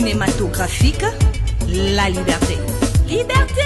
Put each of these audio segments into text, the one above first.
cinématographique, la liberté. Liberté!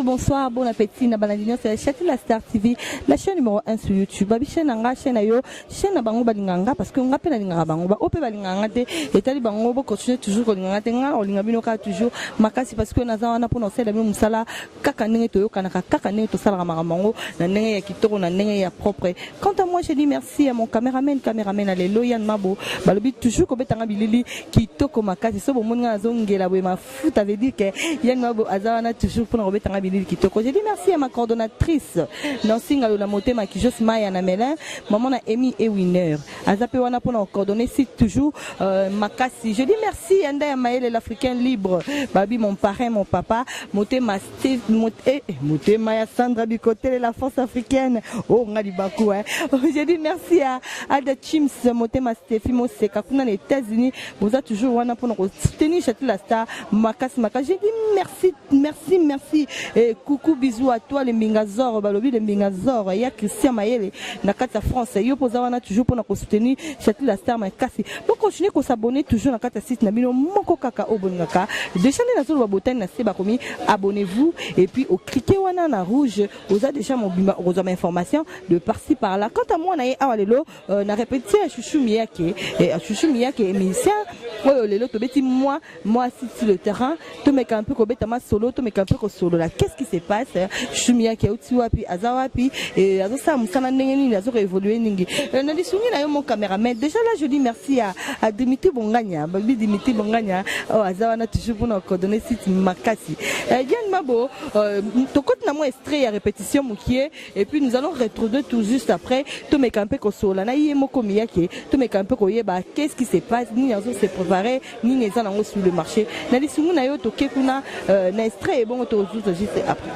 Bonsoir, bon appétit, Nabalandino, c'est la Star TV, la chaîne numéro 1 sur YouTube. Babi chaîne anga, chaîne ayo, chaîne na bango balinganga, parce que on rappelle balinganga bango, ba ope balinganga te, et tali bango bo continuer toujours balinganga te, nga olinga bino ka toujours makasi parce que naza wana pour lancer la même musala, kaka nenge toyo kanaka, kaka nenge to sala mamango, na nenge ya kitoko, na nenge ya propre. Quant à moi, je dis merci à mon caméraman alelo Yann Mabo, balobi toujours ko betanga bilili kitoko makasi, so bo monga zongela we ma foot avait dit que Yann Mabo azawana toujours pour no betanga bilili. J'ai dit merci à ma coordonnatrice Nancy Ngalo Motema qui juste Maya Namelin, maman a Amy et Winner. Azapé wana pour nous coordonner si toujours Makasi. Je dis merci à Ndaya Maël l'Africain libre. Babi mon parrain, mon papa, Motema Steve, Motema Sandra Bikoté la force africaine. Oh ngadi bakou hein. J'ai dit merci à Ada Chims, Motema Steffi Moseka kuna les États-Unis. Vous êtes toujours wana pour nous soutenir Château la Star Makasi Makasi. J'ai dit merci. Et coucou bisous à toi les Mingazor, balobi les Mingazor, il y a Christian Mayele, na kata France, yo pozawana toujours pour nous soutenir, Château la Star Makasi. Pour continuer à s'abonner toujours na kata site na bino moko kaka obonaka. Déjà na sur baboten na seba komi abonnez-vous et puis au cliquer wana na rouge, vous avez déjà mon bima aux informations de par-ci par là. Quant à moi na awalelo na répété à Chouchou Miyake et à Chouchou Miyake émission, lelo to beti moi si le terrain, to meka un peu ko beta ma solo, to meka un peu ko solo là. Qu'est-ce qui se passe? Shumia qui a outi wapi, azawapi, et azosa musana nengeni, azo évolué ningi. Na di souni na yo mon caméraman. Déjà là je dis merci à Dimitri Bonganya, Babi Dimitri Bonganya, oh azawana toujours pour nous coordonner site Makasi. Yann Mabo, to côté na moi extrait à répétition moukié, et puis nous allons retrouver tout juste après. To meka un peu ko solo, na yé moko miyake, to meka un peu ko yeba. Qu'est-ce qui se passe? Ni azo se préparer, ni neza nango sur le marché. Na di souni na yo to kekuna na extrait bon to juste après.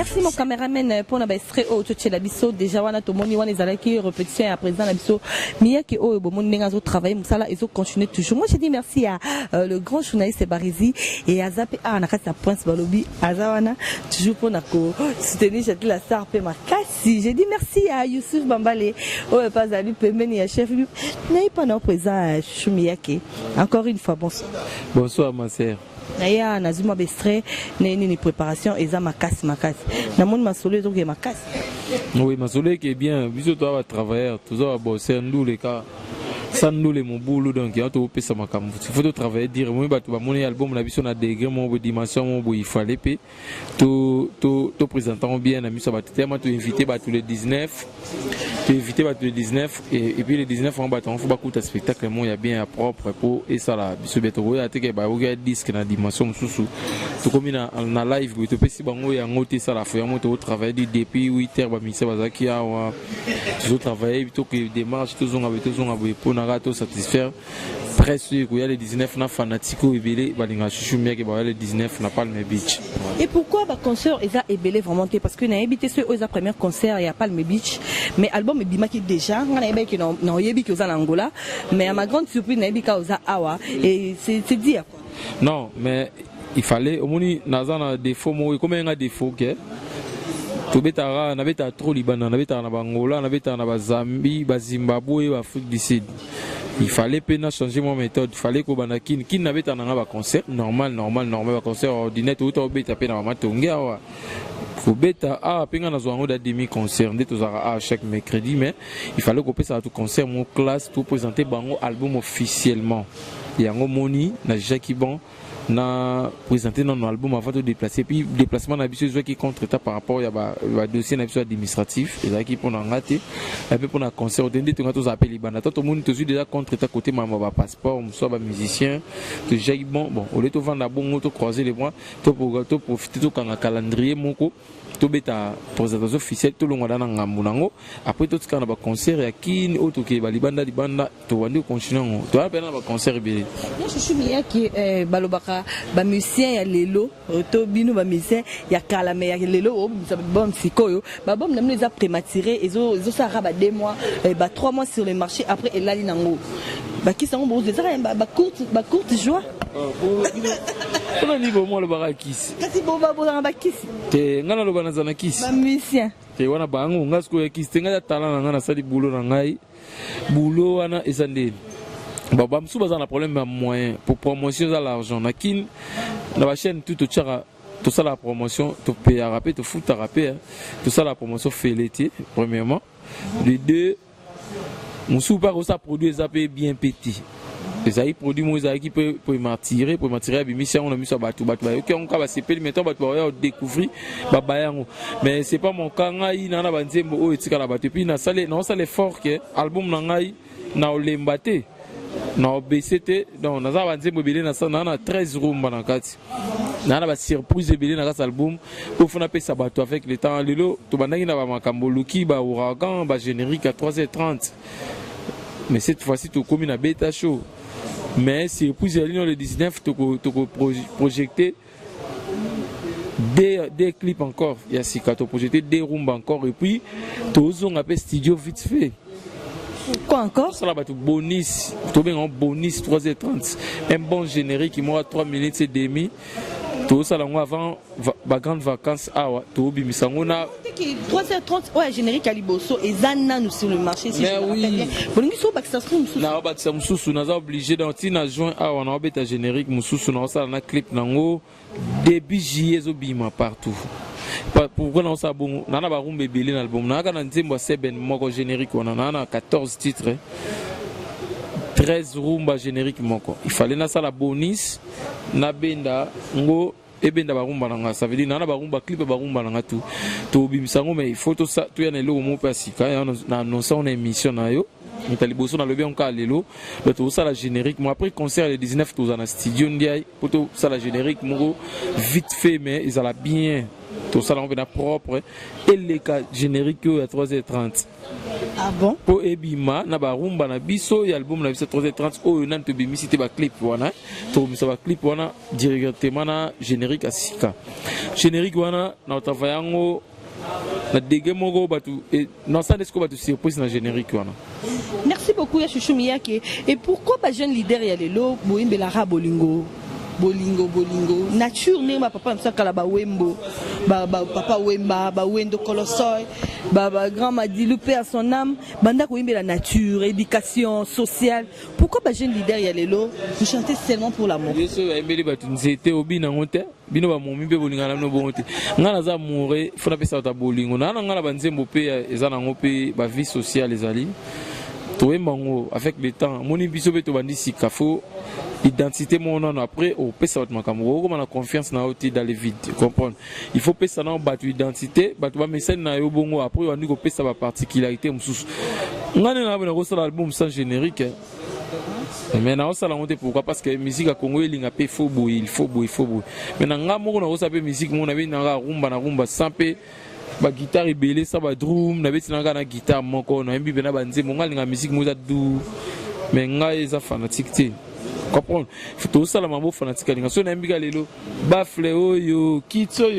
Merci mon caméraman pour la extrait au Tchéla Bisso. Déjà, on a tout le monde, on est allé qui répétition à présent la Bisso. Mia qui au bon monde n'a travaillé, Moussala, ils ont continué toujours. Moi, je dis merci à le grand journaliste Barizi et à Zap, à Nakata Prince Balobi, à Zawana, toujours pour Nako soutenir Château la Star Pema Kassi. J'ai dit merci à Youssouf Bambale, au pas à lui, Pemeni, à Chef Lup, n'est pas non présent à Choumiyake. Encore une fois, bonsoir. Bonsoir, ma sœur. Naya nazuma bestre ni préparation eza makasi na monde masolo donc makasi. Oui, masolo qui est bien, biso toi va travailler, toujours à bosser nous les cas. Sans nous les mon boulot donc il y a tout pesa makambu. Il faut travailler dire moi ba mon album la biso na degré mon dimension mon il fallait pe tout présentant bien na miso ba tellement tout invité ba tous les 19. Tu invité ba tous les 19 et puis les 19 on ba faut ba coûter spectacle mon il y a bien propre pour et ça là biso beto ya teke ba oga disque na dimension sous tout comme na live tu peux si bango ya ngote ça la faut mon tout travailler depuis 8h ba mixer bazaki a toujours travailler plutôt que démarche tous on avec tous on pour nagato satisfaire presque il y a les 19 na fanatico ebele balinga chuchumia que ba les 19 na Palm Beach. Et pourquoi ba concert eza ebele vraiment parce que na habité ce aux premier concert il y a Palm Beach mais album bimaki déjà on a yeba que non yebi que aux Angola mais à ma grande surprise na yebi ka aux awa et c'est dire quoi. Non mais il fallait au moins nazana défaut moi comme un défaut que to betara na beta trop Liban na beta na Angola na beta na Zambie ba Zimbabwe ba Afrique du Sud. Il fallait peine changer mon méthode, il fallait que banakin qui n'avait pas un concert normal ba concert ordinaire tout au beta peine na matonga wa ko beta a penga na zo da demi concert ndé tozara à chaque mercredi mais il fallait qu'on passe à tout concert mon classe tout présenter bango album officiellement yango moni na Jackie Bon na présenter notre album avant de déplacer puis déplacement na biso qui contre état par rapport ya ba dossier na biso administratif et là qui pour ngate et puis pour na concert ndé to ngato appelé bana tout le monde to déjà contre état côté mama ba passeport soit ba musicien to Jackie bon au lieu de vendre bon to croiser les mois to profiter to kanga calendrier moko to beta présentation officielle to longa na ngambu nango après tout kana ba concert ya kin auto ke ba libanda to wandi continuer to apena ba concert belé moi je suis mia qui balobaka ba musicien ya lelo to binu ba musicien ya kala mais ya lelo bon sikoyo ba bom na mneza prématuré ezo ça raba 2 mois ba 3 mois sur le marché après elali nango ba ki sango bo zera ba courte joie on a dit bon moi le barakis kasi bo ba ba kisi te ngana lo bana zana kisi ba musicien te wana bango ngasko ya kisi te ngana talana ngana sali boulot na ngai boulot wana esandeni baba msuba za na problème ya moyen pour promotion za l'argent na kin na ba chaîne tout tchara tout ça la promotion to payer rapper to foot rapper tout ça la promotion fait l'été premièrement les deux msuba ko ça produit ça bien petit les aïe produit moi aïe qui peut m'attirer mission on a mis ça batu ba OK on ka sepeli maintenant batu ba découvrir baba yango mais c'est pas mon cas ngai na na banzembo o etika la batu puis na sale non ça l'effort que album na ngai na olembate na OBCT donc na za banzembo belé na na 13 rumba na kati na ba surprise belé na ka album pour fona pe sabato avec le temps lelo to bandangi na ba makambo luki ba ouragan ba générique à 3h30 mais cette fois-ci to comme na beta show mais surprise le 19 to projeter des clips encore il y a si to projeter des rumba encore et puis to on appelle studio vite fait. Quoi encore? Ça là bonus, tout bien en bonus 3h30. Un bon générique qui m'aura 3 minutes et demi. Tout ça là avant les grandes vacances tout bimisango na 3h30 ouais générique à Liboso et Zana nous sur le marché si je me rappelle bien. Bolingi so bakisasou mususu. Na bakisa mususu na za obligé dans na juin on a beta générique mususu na ça na clip nango début juillet zo bima partout. Pourquoi non ça bon nana ba rumbe belé na album na kana nzembo seben moko générique on a 14 titres 13 rumba générique moko il fallait na ça la bonus na benda ngo ebenda ba rumba nga ça veut dire nana ba rumba clip ba rumba nga tout bimisango mais il faut tout ça tout ya na lo mo pasika na annoncer on émission na yo Metaliboso na lobby encore lelo tout ça la générique moi après concert le 19 tout dans studio ndiaye pour tout ça la générique mo vite fait mais ils allaient bien tout ça on va propre et les cas générique à 3h30. Ah bon? Pour ebima na ba rumba na biso et album na biso 3h30 o nan to bimi cité ba clip wana to ça ba clip wana directement na générique à sika générique wana na travayango na dege moko batu et non ça est-ce que batu surprise na générique wana. Merci beaucoup ya Chouchou Miyake. Et pourquoi ba jeune leader ya lelo boimbela ra bolingo nature ne ma papa msaka la ba wembo ba papa wemba ba wendo colossoi ba grand Madilu paix à son âme banda ko la nature éducation sociale. Pourquoi ba jeune leader ya lelo vous chantez seulement pour l'amour? Yeso ya mbeli batu nzete obi na ngote bino ba momi pe bolinga na no bongote ngana za moure fona pesa ta bolingo na ngala banzembo pe ezana ngope ba vie sociale ezali to emango avec le temps moni biso be to bandi sikafo identité mon nom après au pesa votre makambo comme on a confiance na oti dans les vides comprendre il faut pesa na batu identité batu ba message na yo bongo après on dit ko pesa ba particularité mususu ngane na bana ko sala album sans générique mais na osala monter pourquoi parce que musique à Congo il nga pe faut boy il faut mais na nga moko na ko sape musique mon na bi na rumba sans pe ba guitare belé ça ba drum na beti na na guitare moko na mbi bena banze mo nga musique mo za dou mais nga eza fanatique te comprendre faut ça la mambo fanatique linga so na mbika lelo bafle oyo kitso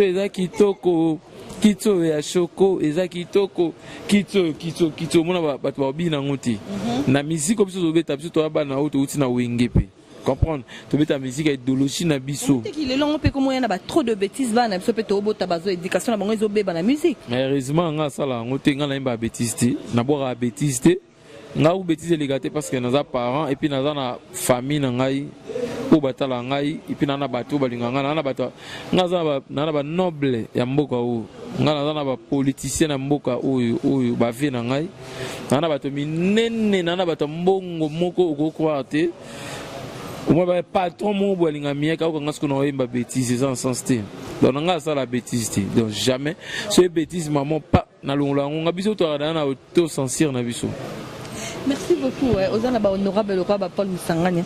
eza kitoko kitso ya shoko eza kitoko kitso mona batu ba bina ngoti na musique biso zo beta biso to ba na auto uti na wenge pe comprendre to beta musique idéologie na biso il est long pe comme il y a trop de bêtises ba na biso pe to bota bazo éducation na bango ezo beba na musique heureusement nga sala ngote nga na mba bêtise te na boka bêtise te nga ou bêtise les parce que naza parents et puis naza na famille na ngai ou batala ngai et puis nana bato balinga nga nana bato nga na ba noble ya mboka ou nga naza na ba politicien na mboka oyo ba vie na ngai nana bato minene nana bato mbongo moko okokwa te moi ba patron mo balinga mieka ko nga skono yemba bêtise sans sens te donc nga ça la bêtise te donc jamais ce bêtise maman pas na longola nga biso to na auto censure na biso. Merci beaucoup. Aux ba honorable le roi Paul Musanganya.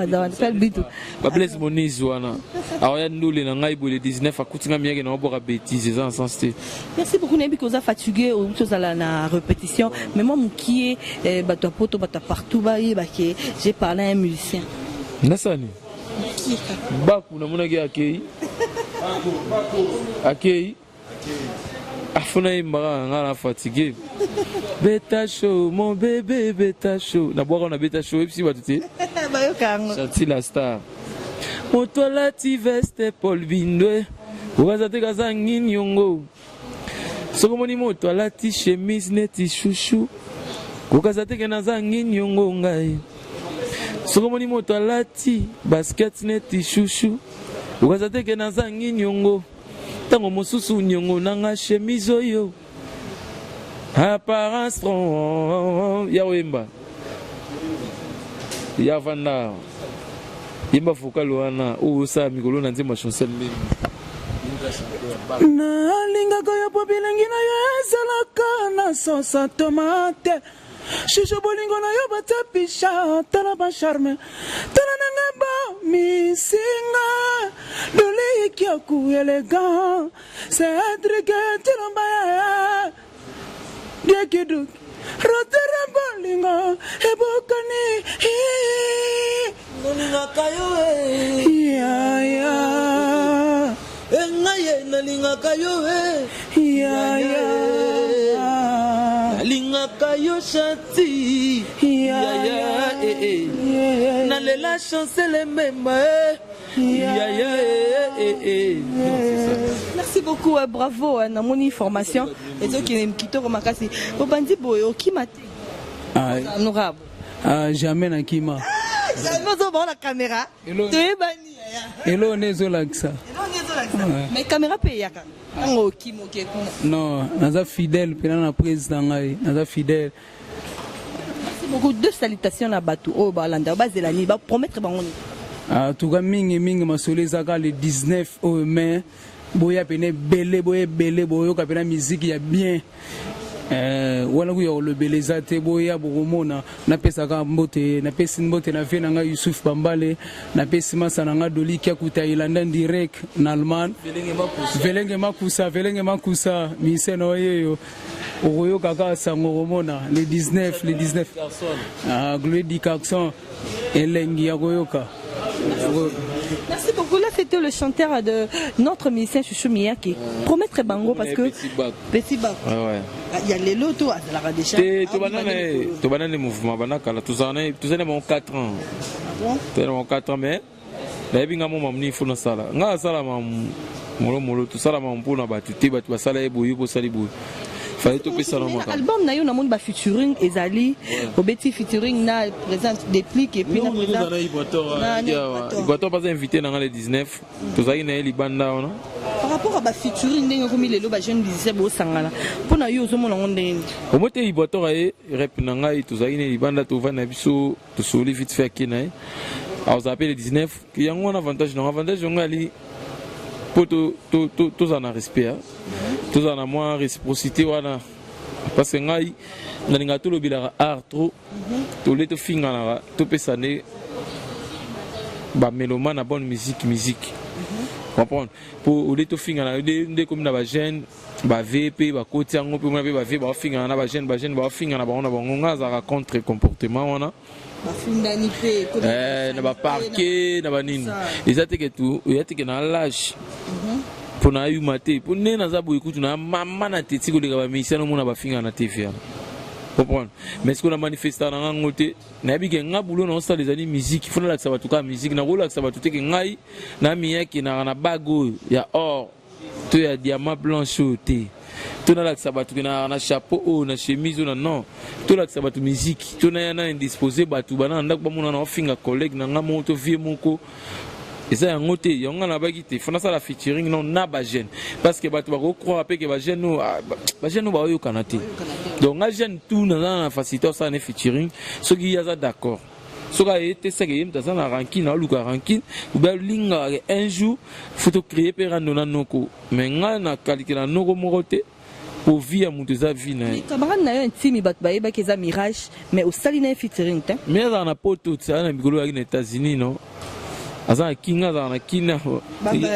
Dans quel but? Ba Blaise Moniz wana. Alors ya ndule na ngai bo le 19 akutinga mieke na boka bêtise sans sens te. Merci beaucoup Nebi koza fatigué ou chose à la répétition mais moi qui est bato poto bato partout ba ke j'ai parlé à un musicien. Nasani. Baku na mona ki akei. Afuna imba ngala fatigué. Beta show mon bébé beta show. D'abord on a beta show et puis batute. Ba yo kango. Chati la star. Moto la ti veste Paul Bindwe. Ukazate kazangi nyongo. Soko moni moto la ti chemise neti chouchou. Ukazate kenazangi nyongo ngai. Soko moni moto la ti basket neti chouchou. Ukazate kenazangi nyongo. Tango mosusu nyongo nanga chemise oyo. Apparence front ya wemba ya vanda yemba fokalo wana o sa mikolo na nzema chancel mimi na linga ko ya pobilengi na yo ezalaka na sosa tomate Chicho bolingo na yo batapisha tala ba charme tala nanga ba misinga dole kyoku elegant Cedric Tilamba Dekiduk Rotera bolingo ebokani Nalinga kayo ya engaye nalinga kayo ya nalinga kayo shati ya nalela chance le même Merci beaucoup, bravo, na moni formation. Et ceux qui quittent au makasi. Au bandi boyo, qui m'a dit? Honorable. Jamais na kima. Jamais devant la caméra. Tu es banni. Hello nezo laksa. Mais caméra paye yaka. Ngo kimo keku. Non, naza fidèle pena na président ngai, naza fidèle. Merci beaucoup. Deux salutations na batu o balanda bazelani ba promettre bangoni. Tout cas mingi masole zaka le 19 au mai boya pene belé boya boyo ka pena musique ya bien wana kuya olobeleza te boya bokomona napesaka mbote napesi mbote na vie nanga Yusuf Bambale napesi masa nanga Doliki akuta ilanda direct na Allemagne velenge makusa miseno yeyo oyo kaka sango komona le 19 Gloire du Carson elengi ya koyoka. Merci beaucoup. Là, c'était le chanteur de notre musicien Chouchou Mia qui promet très bango parce que Petit Bac. Ouais. Il y a les lotos à la radécha. Tu vas dans les mouvements, tous en mon 4 ans. Tu as 4 ans, mais la binga mon mamni faut na sala. Nga sala molo tout sala mampuna batu te batu basala eboyo po salibu. Fallait tout ça dans mon album na yo na monde ba featuring ezali au beti featuring na présente des pliques et puis na présente Iboto pas invité dans les 19 tous aïe na libanda on par rapport à ba featuring ndenge komi lelo ba jeune musicien bo sangala pona yo zo mona ngonde au moté Iboto aïe rep na ngai tous aïe na libanda to va na biso to soli vite fait kina a os appelé les 19 qui y a un avantage on ali pour tous en respect tous en moins réciprocité wana parce que ngai nalinga tout le bilaka art trop to leto finga na to pesane ba mélomane na bonne musique comprendre pour leto finga na de comme na ba jeune ba VP ba côté ngo pe ba VP ba finga na ba jeune ba finga na ba ona bonga za contre comportement wana na ba parquet na ba nini ezate que tout yate que na l'âge pour na yu maté pour ne na za boy kutu na mama na teti ko de ba misano mona ba finga na TV comprendre mais ce qu'on a manifesté na ngote na bi ke ngabulo na osa les amis musique faut na la sabatu ka musique na rola sabatu te ke ngai na miyaki na bago ya or to ya diamant blanche te to na la sabatu na chapeau na chemise na non to la sabatu musique to na indisposé batu bana ndak ba mona na finga collègue na ngamo to vie moko et ça un côté il y a un bagité faut ça la featuring non na ba jeune parce que batu ba ko croire pe que ba jeune no ba yo kanate donc a jeune tout na facilité ça ne featuring ce qui y a d'accord ce qui a été ça que ça na ranking na luka ranking ou ba linga un jour faut créer pe randona noko mais nga na calculer noko morote pour via muteza vie na camarade na yo intime bat ba yeba keza mirage mais au salina featuring te mais dans na poto ça na bigolo ya États-Unis non aza kinga za na kina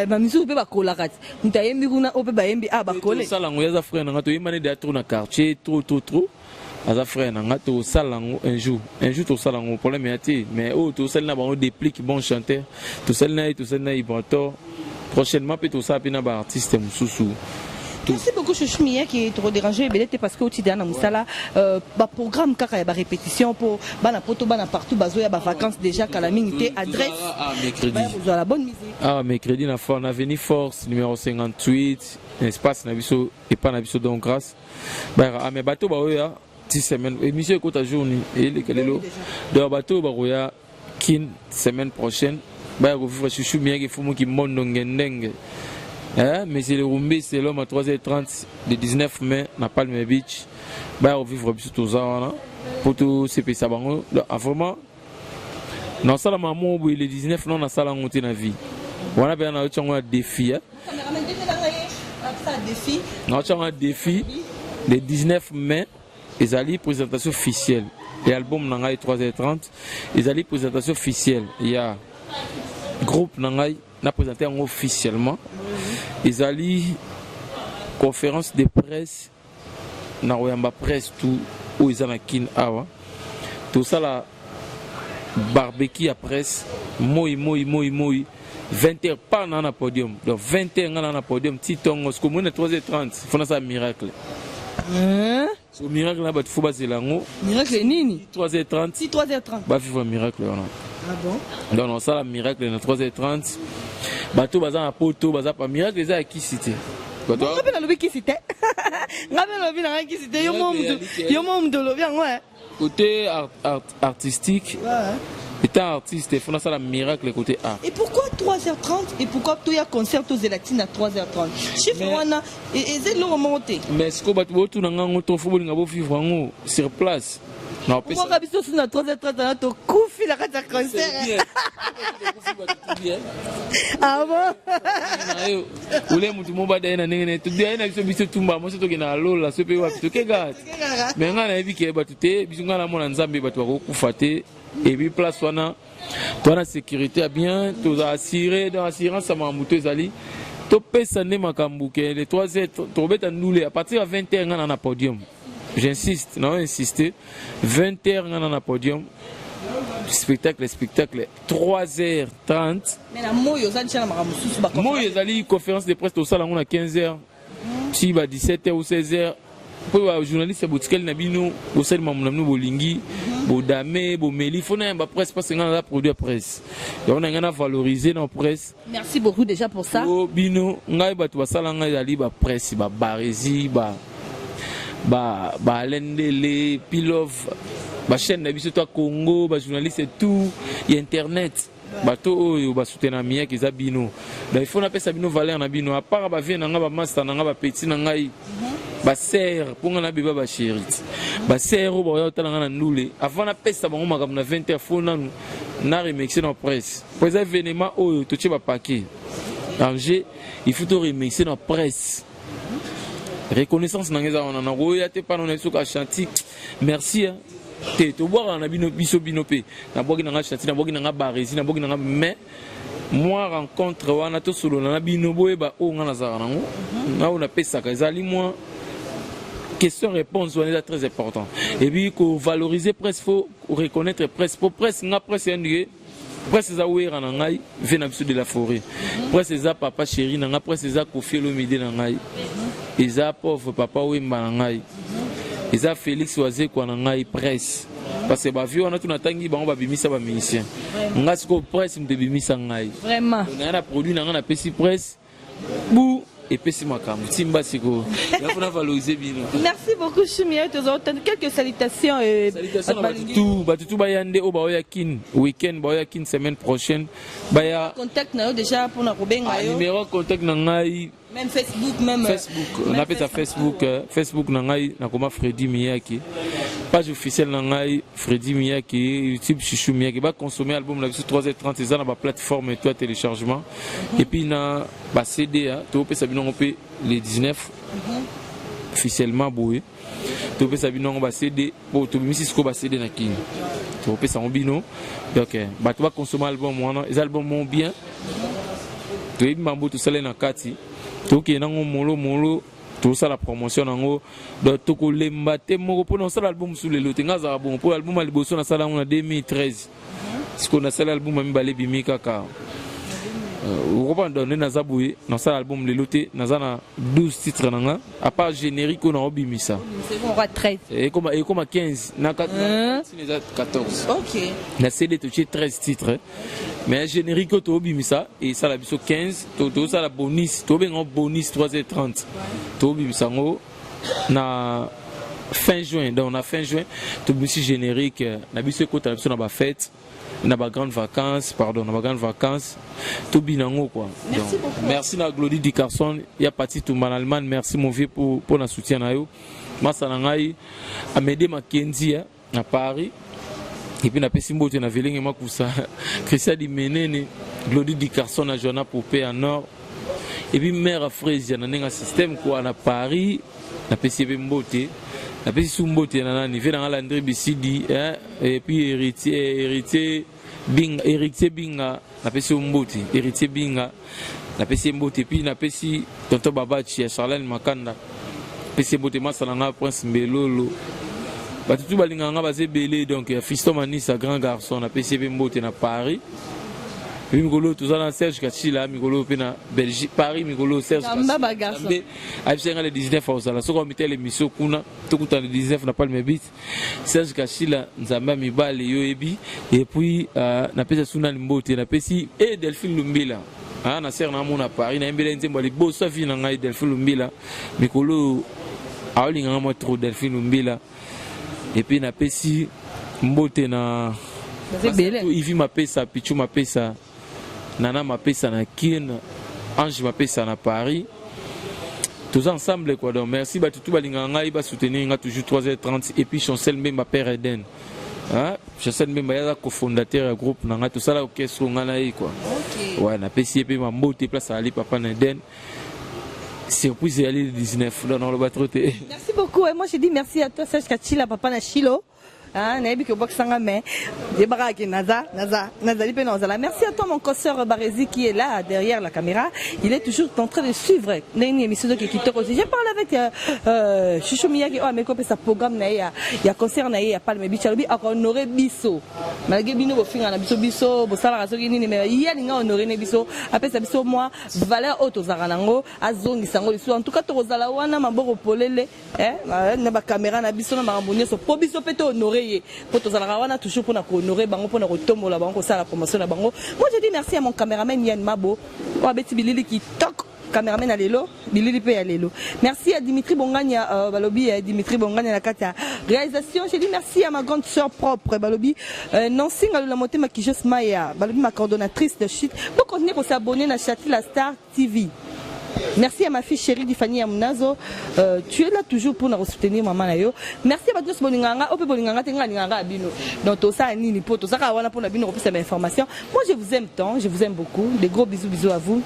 ba misu pe ba kola kati mutayembi kuna ope ba yembi ba kole sala ngo ya frère na ngato yimane de trop na quartier trop aza frère na ngato sala ngo un jour to sala ngo problème yati mais to sala na ba déplique bon chanteur to sala na Iboto prochainement peut to sala pina ba artiste mususu. Merci beaucoup Chouchou Mia qui est trop dérangé parce que au Tidana Moussala programme kaka ya répétition pour bana poto bana partout bazoya ba vacances déjà calamité adresse mercredi la bonne musique mercredi na fort avenue Force numéro 58 espace na biso et pas na biso donc grâce mais bateau ba oya 10 semaines émission écoute journée et le kelelo de bateau ba oya kin semaine prochaine ba ko vivre Chouchou Mia qui fumu ki mondo ngendenge. Mais c'est le Rumbi, c'est l'homme à 3h30 le 19 mai à Palme Beach. Bah, on vivre tout ça pour tout ces pays sabango. Vraiment, dans ça la maman le 19 non dans ça la monter na vie. On a bien un défi. Un défi le 19 mai. Ils allaient présentation officielle. L'album Nangai 3h30. Ils allaient présentation officielle. Il y a groupe Nangai n'a présenté officiellement. Ils allaient conférence de presse na Oyamba presse tout où ils ont kin awa tout ça la barbecue à presse moi 20h pas dans le podium donc 20h dans le podium titongo ce que moi 3h30 faut ça miracle so miracle là ba faut baser lango miracle nini 3h30 si 3h30 ba vivre miracle là ah bon donc ça la miracle na 3h30 bato baza na poto baza pa miracle eza à qui cité bato ngabe na lobi qui cité ngabe lobi na qui cité yo mom de lobi ngo côté artistique étant artiste il faut ça la miracle côté art. Et pourquoi 3h30 et pourquoi tu y a concert aux Zélatines à 3h30 chiffre wana et c'est le remonter mais ce que bato botu na ngango to faut bolinga bo vivre ngo sur place Non, Pourquoi Rabiso sur notre 3h30 to koufi la kata concert. Ah bon? Ule mutu mo bada na nene to dia na biso biso tumba mo to kena lola so pe wa to ke gat. Mais nga na ebi ke ba tuté biso nga na mona nzambe ba to ko kufaté et puis place wana to na sécurité bien to assurer dans assurance sama mutu ezali. To pesa ne makambu ke les 3h to beta ndule à partir de 20h nga na podium. J'insiste, non, insister. 20h dans le podium. Spectacle, 3h30. Mais la moyo zali Moi, conférence de presse au salon à 15h. Si va 17h ou 16h. Pour les journalistes, Boutikel Nabino, au sein de Mamounou Bolingi, Bodame, Bomeli, il faut que la presse parce qu'on a produit la presse. Et on a valorisé nos presse. Merci beaucoup déjà pour ça. Bino, on a battu salon à presse, Barési, Lendele, Pilov, chaîne de Congo, journaliste et tout, et internet. Bato yo soutenir miya ki za bino. Il faut appeler ça bino valeur na bino. À part ba vie na nga ba master na nga ba petit na ngai. Ba serre pour nga na beba ba chéri. Ba serre o ba yo tala nga na ndule. Avant na pesa bango makam na 20h fo na remixer na presse. Pour les événements oyo to ba paquet. Danger, il faut to remixer na presse. Reconnaissance nangeza on na go ya te pa na suka chanti. Merci hein. Te to boire na bino biso binope. Na bogi na chanti na bogi na barezi na bogi na mais moi rencontre wana to solo na bino boyeba o nga na zara nango. Na on a pesa ka ezali moi question réponse on est très important. Et puis ko valoriser presse faut reconnaître presse pour presse nga presse ndie. Presse za wera na ngai vena biso de la forêt. Presse za papa chéri na nga presse za Kofi Olomide na ngai. Eza pauvre papa Wemba na ngai. Eza Félix Oazé kwa na ngai presse. Parce que ba vie on a tout natangi ba on ba bimisa ba musicien. Nga siko presse mte bimisa ngai. Vraiment. On a produit na nga na pesi presse. Bou et pesi makambo. Timba siko. Ya fona valoriser bino. Merci beaucoup Chimia, tu as entendu quelques salutations salutations Batutu bayande o ba oya kin week-end ba oya kin semaine prochaine. Baya contact na yo déjà pour na kobenga yo. Numéro contact na ngai même Facebook on appelle ça Facebook na ngai na koma Freddy Miyaki page officielle na ngai Freddy Miyaki YouTube Chouchou Miyaki ba consommer album la sur 3h30 ça na ba plateforme et tout téléchargement et puis na ba CD to pe sabino pe les 19 officiellement boé to pe sabino ba CD pour to misi ko ba CD na kin to pe sa bino donc ba to ba consommer album wana les albums bien to y mambo to sale na kati toki nango molo tout ça la promotion nango do toko lemba te moko pour ça l'album sous les lots ngaza bon pour l'album à liboso na sala en 2013 ce qu'on a ça l'album à mbale bimika ka on va donner na zaboué dans ça l'album les lots na zana 12 titres nanga à part générique on a obimisa c'est bon 13 et comme 15 na 14 OK na CD to 13 titres mais générique to obimisa et ça la biso 15 to ça la bonus to ben bonus 3h30 to obimisa ngo na fin juin donc na fin juin to biso générique na biso ko ta biso na ba fête na ba grande vacances to binango quoi. Merci beaucoup. Merci na Glody Di Carson il y a parti tout en Allemagne merci mon vieux pour na soutien na yo masa na ngai Amédée Mackenzie à Paris. Et puis, na pesi mbote na velinge makusa Christian di Menene Glody Di Carson na Joana Popé en Nord. Et puis mère Fraisia na nenga système quoi na Paris na pesi mbote na pesi sumbote na nani ve na Landry Bisidi et puis héritier Binga na pesi mbote héritier Binga na pesi mbote puis na pesi tonton Babachi Charlène Makanda pesi mbote masalanga Prince Mbelolo. Batutu balinganga bazé belé donc fiston Manisa grand garçon na PCB mbote na Paris. Puis Migolo tout ça dans Serge Kachila Migolo pe na Belgique Paris Migolo Serge Kachila. Absenga le 19 au sala so ko mité l'émission kuna to kuta le 19 na pas le bit. Serge Kachila nzamba mibale yo ebi et puis na pesa suna mbote na pesi et Delphine Lumbila. Na ser na mona Paris na mbele nzembo li bossa fi na ngai Delphine Lumbila. Migolo aolinga mo trop Delphine Lumbila. Et puis na pesi mbote na Ivi mapesa Pichu mapesa Nana mapesa na Kin Ange mapesa na Paris tous ensemble quoi. Donc merci tout balinganga il va soutenir toujours 3h30 et puis Chancel même ma père Eden. Hein? Chancel même ya cofondateur groupe nanga tout ça là orchestre ngana quoi. OK. Ouais, na pesi pe ma mbote place ali papa Eden. Surprise aller le 19 dans le bateau. Merci beaucoup et moi je dis merci à toi Serge Kachila papa na Chilo. Merci à toi mon consoeur Barézi qui est là derrière la caméra. Il est toujours en train de suivre une émission de Kikito. J'ai parlé avec Chicho Miyagi mais comme ça programme il y a concert il y a pas le bichalobi honoré biso. Malgré bino bo finga na biso biso bo sala raso ni mais il y a linga honoré ne biso après ça biso moi valeur auto zaranango azongi sango biso en tout cas to zala wana maboko polele na ba caméra na biso na marambonye so po biso pete honoré. Pour toujours pour honorer bango pour retomber bango ça la promotion la bango. Moi je dis merci à mon caméraman Yann Mabo. Wa beti bilili qui toque caméraman à lelo, bilili pe à lelo. Merci à Dimitri Bongania balobi Dimitri Bongania la kata réalisation. Je dis merci à ma grande sœur propre balobi Nancy la montée ma Kijos Maya balobi ma coordonnatrice de shit. Pour continuer pour s'abonner à Château la Star TV. Merci à ma fille chérie Difani Amunazo. Tu es là toujours pour nous soutenir maman nayo. Merci à tous boninganga, ope boninganga tenga ninganga abino. Donc tout ça ni pour tout ça wana pour la bino pour cette information. Moi je vous aime tant, je vous aime beaucoup. Des gros bisous à vous.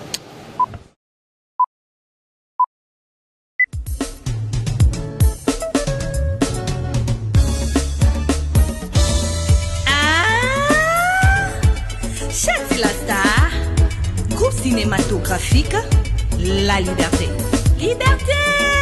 Château la Star, groupe cinématographique La Liberté. Liberté!